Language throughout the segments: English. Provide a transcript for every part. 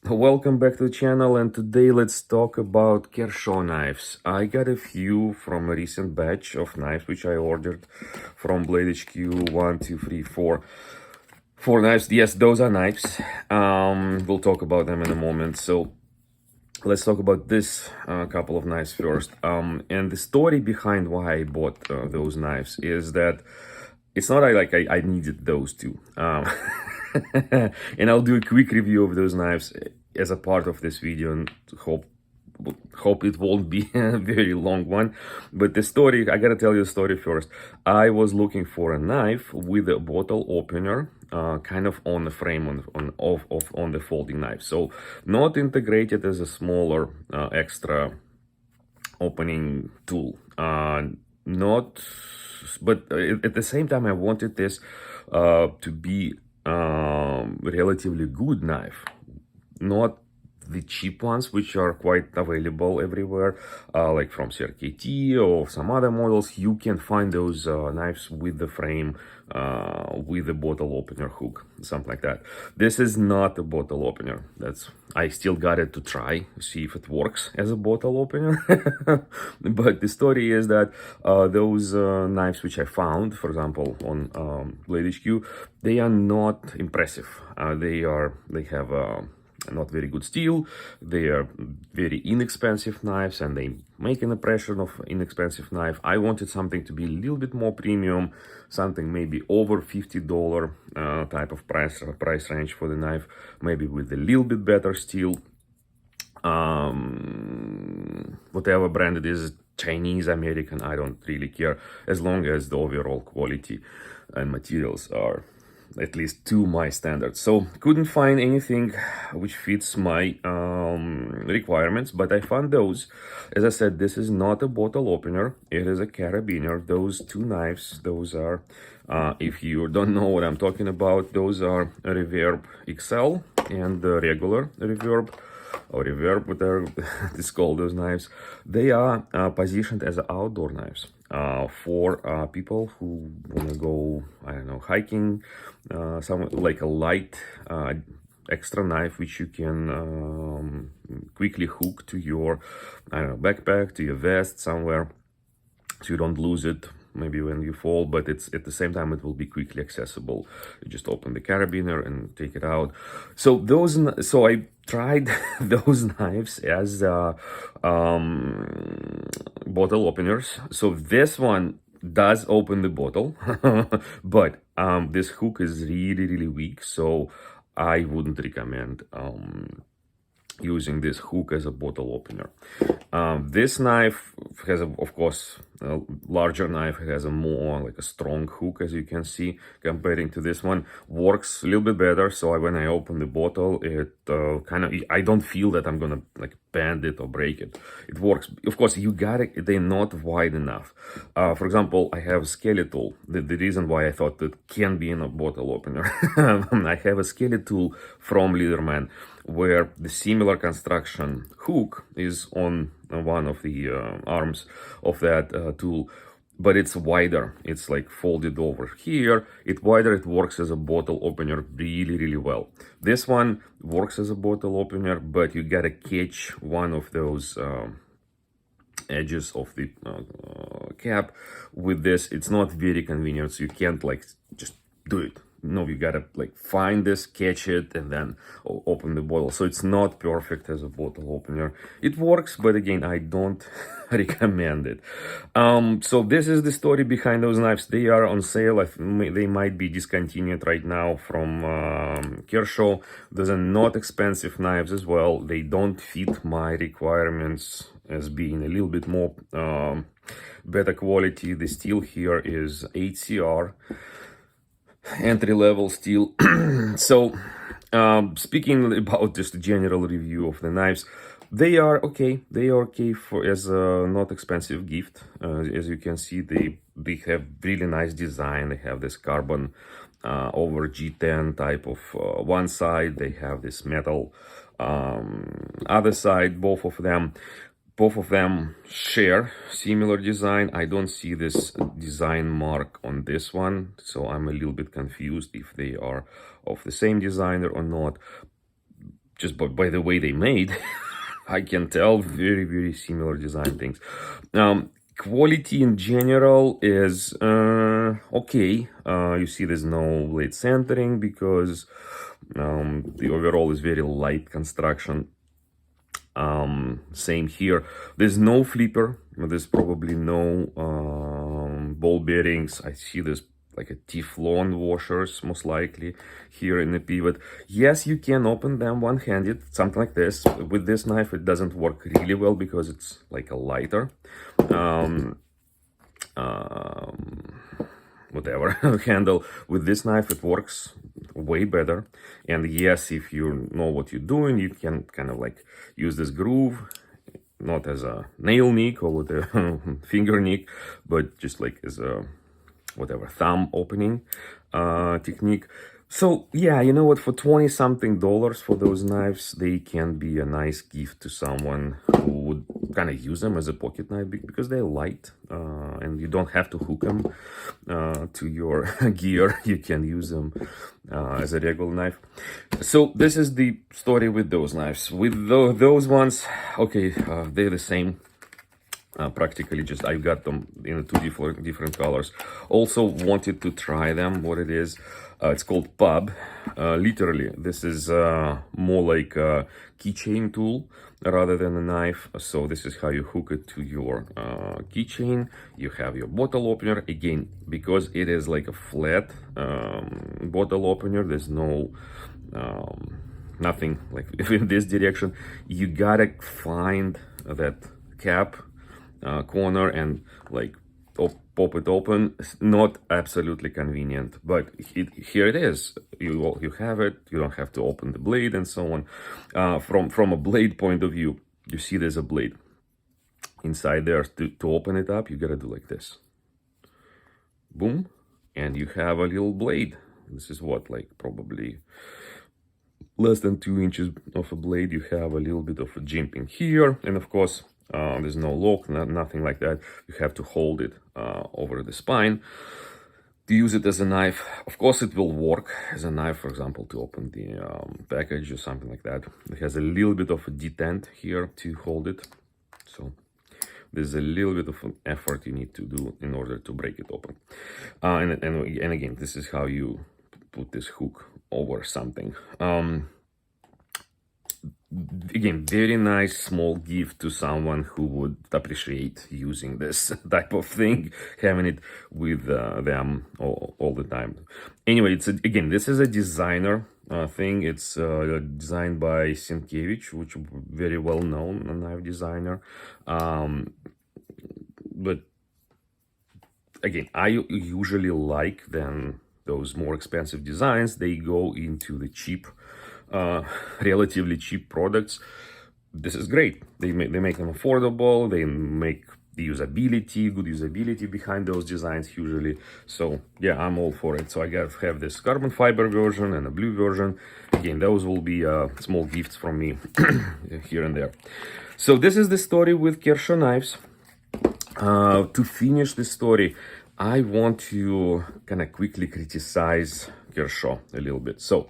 Welcome back to the channel, and today let's talk about Kershaw knives. I got a few from a recent batch of knives which I ordered from Blade HQ. 1, 2, 3, 4. 4 knives. Yes, those are knives. We'll talk about them in a moment. So let's talk about this couple of knives first. And the story behind why I bought those knives is that it's not like I needed those two. And I'll do a quick review of those knives as a part of this video, and hope it won't be a very long one. But the story, I gotta tell you the story first. I was looking for a knife with a bottle opener, kind of on the frame on the folding knife, so not integrated as a smaller extra opening tool. Not, but at the same time, I wanted this to be relatively good knife, not the cheap ones which are quite available everywhere, like from CRKT or some other models. You can find those knives with the frame, with the bottle opener hook, something like that. This is not a bottle opener. I still got it to try, see if it works as a bottle opener. But the story is that those knives which I found, for example, on Blade HQ, they are not impressive. They have not very good steel. They are very inexpensive knives, and they make an impression of inexpensive knife. I wanted something to be a little bit more premium, something maybe over $50 type of price range for the knife, maybe with a little bit better steel. Whatever brand it is, Chinese, American, I don't really care, as long as the overall quality and materials are at least to my standards. So couldn't find anything which fits my requirements, but I found those. As I said, this is not a bottle opener, it is a carabiner. Those two knives, those are, if you don't know what I'm talking about, those are Reverb XL and the regular Reverb, or Reverb, whatever it's called, those knives. They are positioned as outdoor knives for people who want to go, I don't know, hiking, some like a light extra knife which you can quickly hook to your, I don't know, backpack, to your vest somewhere, so you don't lose it maybe when you fall, but it's at the same time it will be quickly accessible. You just open the carabiner and take it out. So I tried those knives as bottle openers. So this one does open the bottle, but this hook is really weak, so I wouldn't recommend using this hook as a bottle opener. This knife has, of course, a larger knife. It has a more like a strong hook, as you can see, comparing to this one. Works a little bit better. So when I open the bottle, it I don't feel that I'm gonna like bend it or break it. It works. Of course, you got it. They're not wide enough. For example, I have a skeletal. The reason why I thought that can be in a bottle opener. I have a skeletal from Leatherman, where the similar construction hook is on one of the arms of that tool, but it's wider. It's like folded over here. It's wider. It works as a bottle opener really well. This one works as a bottle opener, but you gotta catch one of those edges of the cap with this. It's not very convenient, so you can't like just do it. No, you gotta like find this, catch it, and then open the bottle. So it's not perfect as a bottle opener. It works, but again, I don't recommend it. So this is the story behind those knives. They are on sale. They might be discontinued right now from Kershaw. Those are not expensive knives as well. They don't fit my requirements as being a little bit more better quality. The steel here is 8CR. Entry-level steel. So speaking about just a general review of the knives, they are okay. They are okay for as a not expensive gift. As you can see, they have really nice design. They have this carbon over G10 type of one side. They have this metal other side. Both of them share similar design. I don't see this design mark on this one, so I'm a little bit confused if they are of the same designer or not. just by the way they made, I can tell very, very similar design things. Quality in general is okay. You see there's no blade centering because the overall is very light construction. Same here. There's no flipper. There's probably no ball bearings. I see there's like a Teflon washers most likely here in the pivot. Yes, you can open them one-handed, something like this. With this knife, it doesn't work really well because it's like a lighter. Whatever handle. With this knife, it works way better. And yes, if you know what you're doing, you can kind of like use this groove, not as a nail nick or with a finger nick, but just like as a whatever thumb opening technique. So yeah, you know what, for 20 something dollars for those knives, they can be a nice gift to someone who would kind of use them as a pocket knife because they're light and you don't have to hook them to your gear. You can use them as a regular knife. So this is the story with those knives. With those ones, okay, they're the same. Practically just I got them in two different colors. Also wanted to try them, what it is. It's called Pub. Literally, this is more like a keychain tool rather than a knife. So this is how you hook it to your keychain. You have your bottle opener. Again, because it is like a flat bottle opener, there's no nothing like in this direction. You gotta find that cap corner and like pop it open. It's not absolutely convenient, but here it is. You have it. You don't have to open the blade and so on. From a blade point of view, you see there's a blade inside there. To open it up, you gotta do like this. Boom, and you have a little blade. This is what, like probably less than 2 inches of a blade. You have a little bit of a jimping here, and of course there's no lock, nothing like that. You have to hold it over the spine to use it as a knife. Of course, it will work as a knife, for example, to open the package or something like that. It has a little bit of a detent here to hold it. So there's a little bit of an effort you need to do in order to break it open. And again, this is how you put this hook over something. Again, very nice small gift to someone who would appreciate using this type of thing, having it with them all the time. Anyway, again, this is a designer thing. It's designed by Sienkiewicz, which is very well known knife designer. But again, I usually like then those more expensive designs. They go into the cheap, relatively cheap products. This is great. They make them affordable. They make the usability, good usability behind those designs usually. So yeah, I'm all for it. So I gotta have this carbon fiber version and a blue version. Again, those will be small gifts from me here and there. So this is the story with Kershaw knives. To finish the story, I want to kind of quickly criticize Kershaw a little bit. So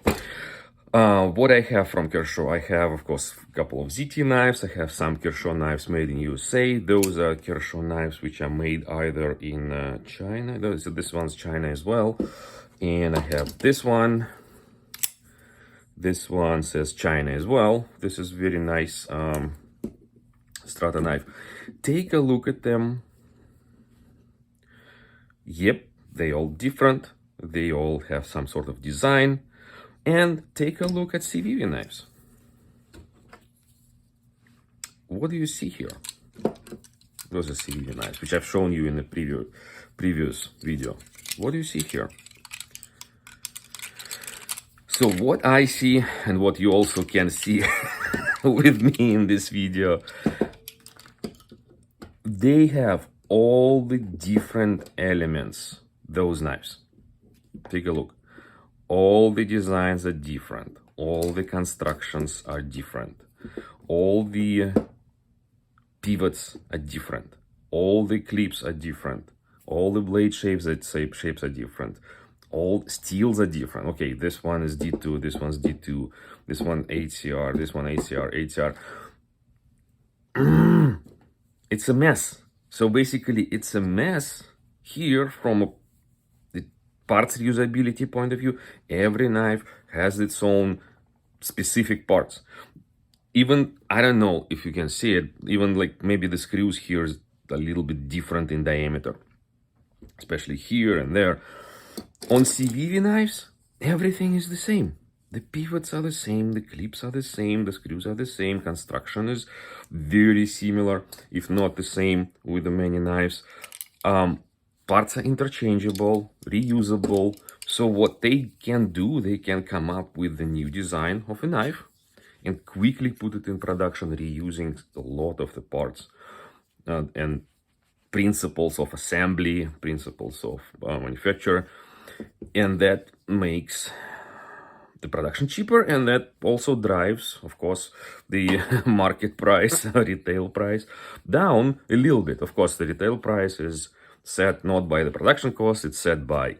what I have from Kershaw, I have, of course, a couple of ZT knives. I have some Kershaw knives made in USA. Those are Kershaw knives which are made either in China. This one's China as well. And I have this one. This one says China as well. This is very nice Strata knife. Take a look at them. Yep, they all different. They all have some sort of design. And take a look at CVV knives. What do you see here? Those are CVV knives, which I've shown you in the previous video. What do you see here? So what I see, and what you also can see with me in this video, they have all the different elements, those knives. Take a look. All the designs are different. All the constructions are different. All the pivots are different. All the clips are different. All the blade shapes are different. All steels are different. Okay, this one is D2, this one's D2, this one HCR, this one HCR, HCR. It's a mess. So basically, it's a mess here from the parts reusability point of view. Every knife has its own specific parts. Even, I don't know if you can see it, even like maybe the screws here is a little bit different in diameter, especially here and there. On CVV knives, everything is the same. The pivots are the same, the clips are the same, the screws are the same, construction is very similar, if not the same with the many knives. Parts are interchangeable, reusable. So what they can do, they can come up with the new design of a knife and quickly put it in production, reusing a lot of the parts and principles of assembly, principles of manufacture. And that makes the production cheaper, and that also drives, of course, the market price, retail price down a little bit. Of course, the retail price is set not by the production cost, it's set by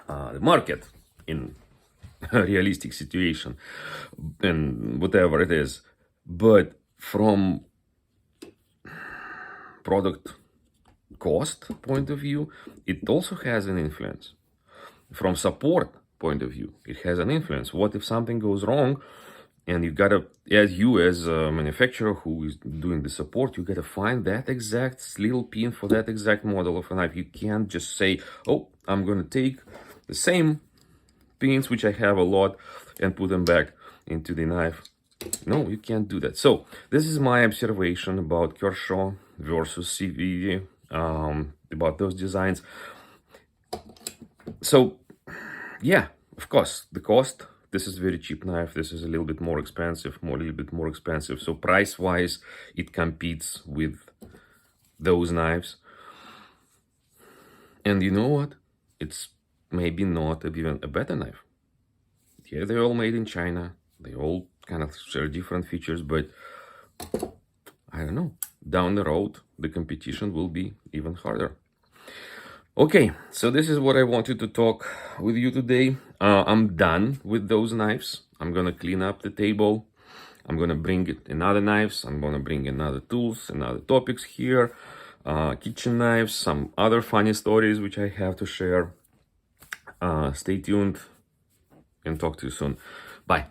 the market in a realistic situation and whatever it is. But from product cost point of view, it also has an influence. From support point of view, it has an influence. What if something goes wrong and you gotta, as a manufacturer who is doing the support, you gotta find that exact little pin for that exact model of a knife. You can't just say, oh, I'm gonna take the same pins, which I have a lot, and put them back into the knife. No, you can't do that. So this is my observation about Kershaw versus CVV, about those designs. So yeah, of course, the cost, this is a very cheap knife, this is a little bit more expensive, so price wise it competes with those knives. And you know what, it's maybe not even a better knife. Yeah, they're all made in China, they all kind of share different features, but I don't know, down the road the competition will be even harder. Okay, so this is what I wanted to talk with you today. I'm done with those knives. I'm gonna clean up the table. I'm gonna bring another knives. I'm gonna bring another tools, another topics here. Kitchen knives, some other funny stories which I have to share. Stay tuned and talk to you soon. Bye.